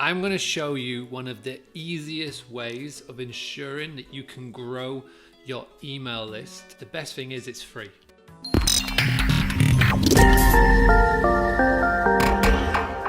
I'm going to show you one of the easiest ways of ensuring that you can grow your email list. The best thing is it's free.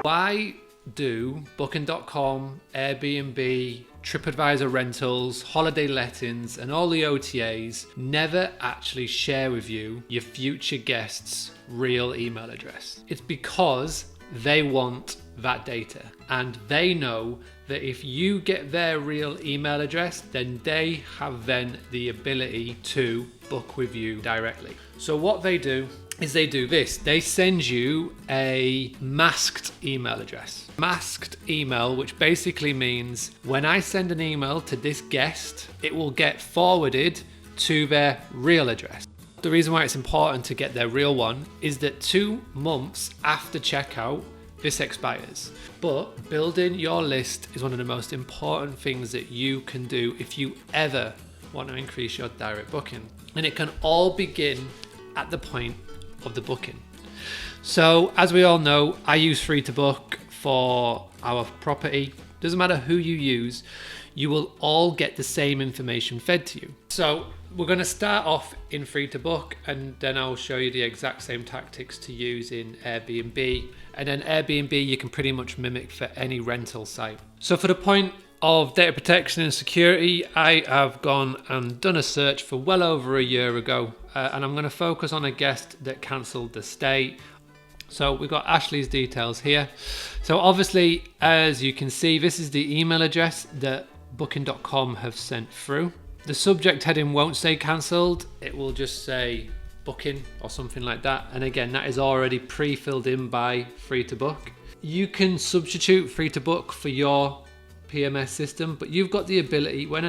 Why do Booking.com, Airbnb, TripAdvisor rentals, holiday lettings, and all the OTAs never actually share with you your future guest's real email address? It's because they want that data, and they know that if you get their real email address, then they have then the ability to book with you directly. So what they do is they do this. They send you a masked email address. Masked email, which basically means when I send an email to this guest, it will get forwarded to their real address. The reason why it's important to get their real one is that 2 months after checkout, this expires. But building your list is one of the most important things that you can do if you ever want to increase your direct booking. And it can all begin at the point of the booking. So as we all know, I use Free to Book for our property. Doesn't matter who you use, you will all get the same information fed to you. So we're going to start off in Free to Book, and then I'll show you the exact same tactics to use in Airbnb. And then Airbnb you can pretty much mimic for any rental site. So for the point of data protection and security, I have gone and done a search for well over a year ago, and I'm going to focus on a guest that cancelled the stay. So we've got Ashley's details here. So obviously, as you can see, this is the email address that Booking.com have sent through. The subject heading won't say cancelled, it will just say booking or something like that. And again, that is already pre-filled in by Free to Book. You can substitute Free to Book for your PMS system, but you've got the ability when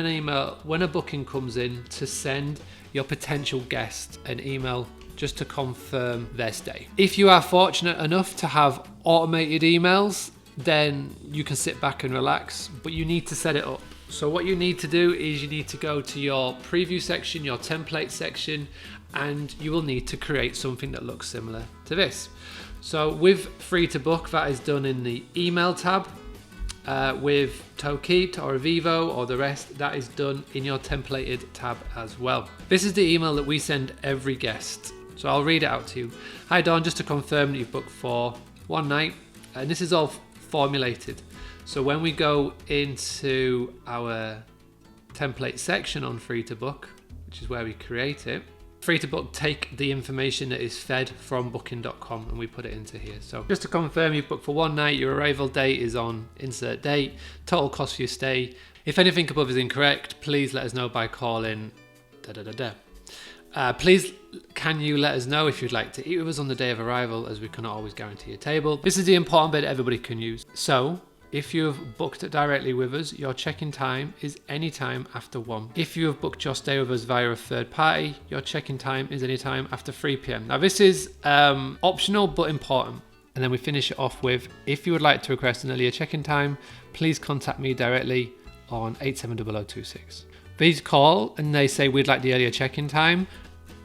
a booking comes in to send your potential guest an email just to confirm their stay. If you are fortunate enough to have automated emails, then you can sit back and relax, but you need to set it up. So what you need to do is you need to go to your preview section, your template section, and you will need to create something that looks similar to this. So with Free to Book, that is done in the email tab. With Tokeet or Vivo or the rest, that is done in your templated tab as well. This is the email that we send every guest. So I'll read it out to you. Hi Dawn, just to confirm that you've booked for one night, and this is all formulated. So when we go into our template section on Free to Book, which is where we create it, Free to Book take the information that is fed from Booking.com and we put it into here. So just to confirm, you've booked for one night, your arrival date is on insert date, total cost for your stay. If anything above is incorrect, please let us know by calling please can you let us know if you'd like to eat with us on the day of arrival, as we cannot always guarantee a table. This is the important bit everybody can use. So if you have booked it directly with us, your check-in time is any time after 1. If you have booked your stay with us via a third party, your check-in time is any time after 3 p.m. Now this is optional but important. And then we finish it off with, if you would like to request an earlier check-in time, please contact me directly on 870026. These call and they say we'd like the earlier check-in time,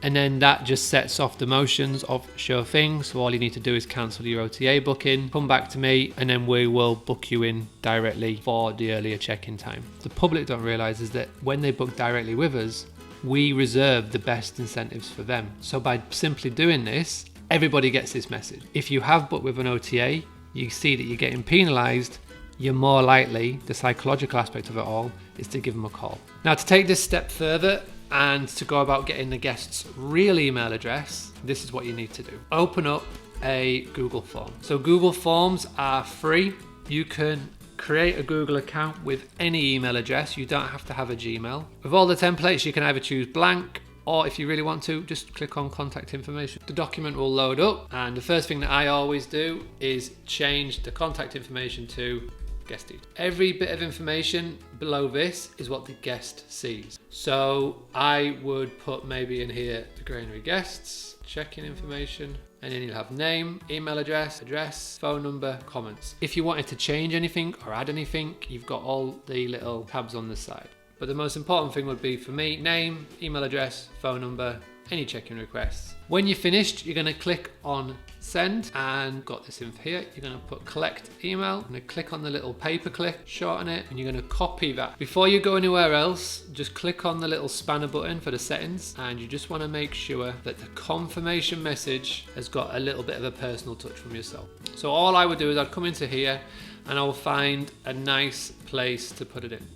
and then that just sets off the motions of sure thing. So all you need to do is cancel your OTA booking, come back to me, and then we will book you in directly for the earlier check-in time. The public don't realise is that when they book directly with us, we reserve the best incentives for them. So by simply doing this, everybody gets this message. If you have booked with an OTA, you see that you're getting penalised, you're more likely, the psychological aspect of it all, is to give them a call. Now to take this step further, and to go about getting the guest's real email address, this is what you need to do. Open up a Google form. So Google Forms are free. You can create a Google account with any email address. You don't have to have a Gmail. With all the templates, you can either choose blank, or if you really want to, just click on contact information. The document will load up, and the first thing that I always do is change the contact information to guest details. Every bit of information below this is what the guest sees. So I would put maybe in here the granary guests, check-in information, and then you'll have name, email address, phone number, comments. If you wanted to change anything or add anything, you've got all the little tabs on the side. But the most important thing would be for me, name, email address, phone number, any check-in requests. When you're finished, you're going to click on send, and got this in here. You're going to put collect email. I'm going to click on the little paperclip, shorten it, and you're going to copy that. Before you go anywhere else, just click on the little spanner button for the settings, and you just want to make sure that the confirmation message has got a little bit of a personal touch from yourself. So all I would do is I'd come into here and I'll find a nice place to put it in.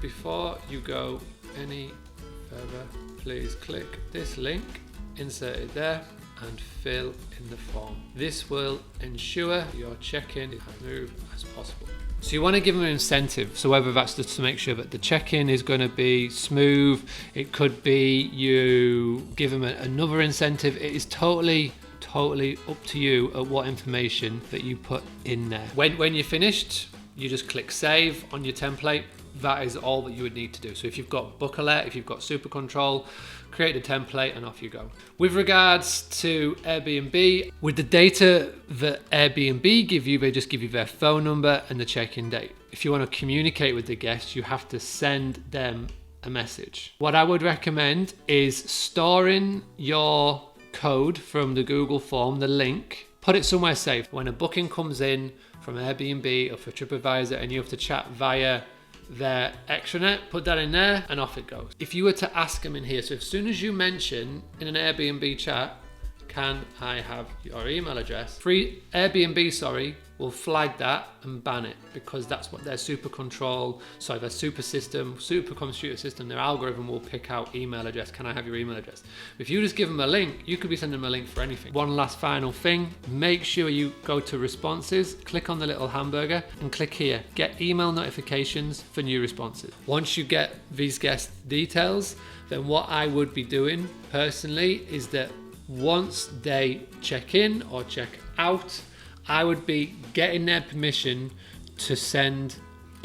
Before you go any further, please click this link, insert it there, and fill in the form. This will ensure your check-in is as smooth as possible. So you want to give them an incentive. So whether that's just to make sure that the check-in is going to be smooth, it could be you give them another incentive. It is totally up to you at what information that you put in there. When you're finished, you just click save on your template. That is all that you would need to do. So if you've got Book Alert, if you've got Super Control, create a template and off you go. With regards to Airbnb, with the data that Airbnb give you, they just give you their phone number and the check-in date. If you want to communicate with the guests, you have to send them a message. What I would recommend is storing your code from the Google form, the link, put it somewhere safe. When a booking comes in from Airbnb or for TripAdvisor and you have to chat via their extranet, put that in there and off it goes. If you were to ask them in here, so as soon as you mention in an Airbnb chat, can I have your email address? Airbnb will flag that and ban it, because that's what their super computer system, their algorithm will pick out email address. Can I have your email address? If you just give them a link, you could be sending them a link for anything. One last final thing, make sure you go to responses, click on the little hamburger and click here, get email notifications for new responses. Once you get these guest details, then what I would be doing personally is that once they check in or check out, I would be getting their permission to send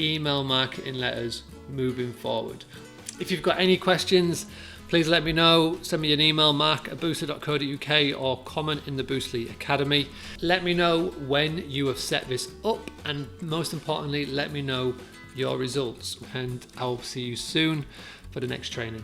email marketing letters moving forward. If you've got any questions, please let me know. Send me an email, mark@boostly.co.uk, or comment in the Boostly Academy. Let me know when you have set this up, and most importantly, let me know your results. And I'll see you soon for the next training.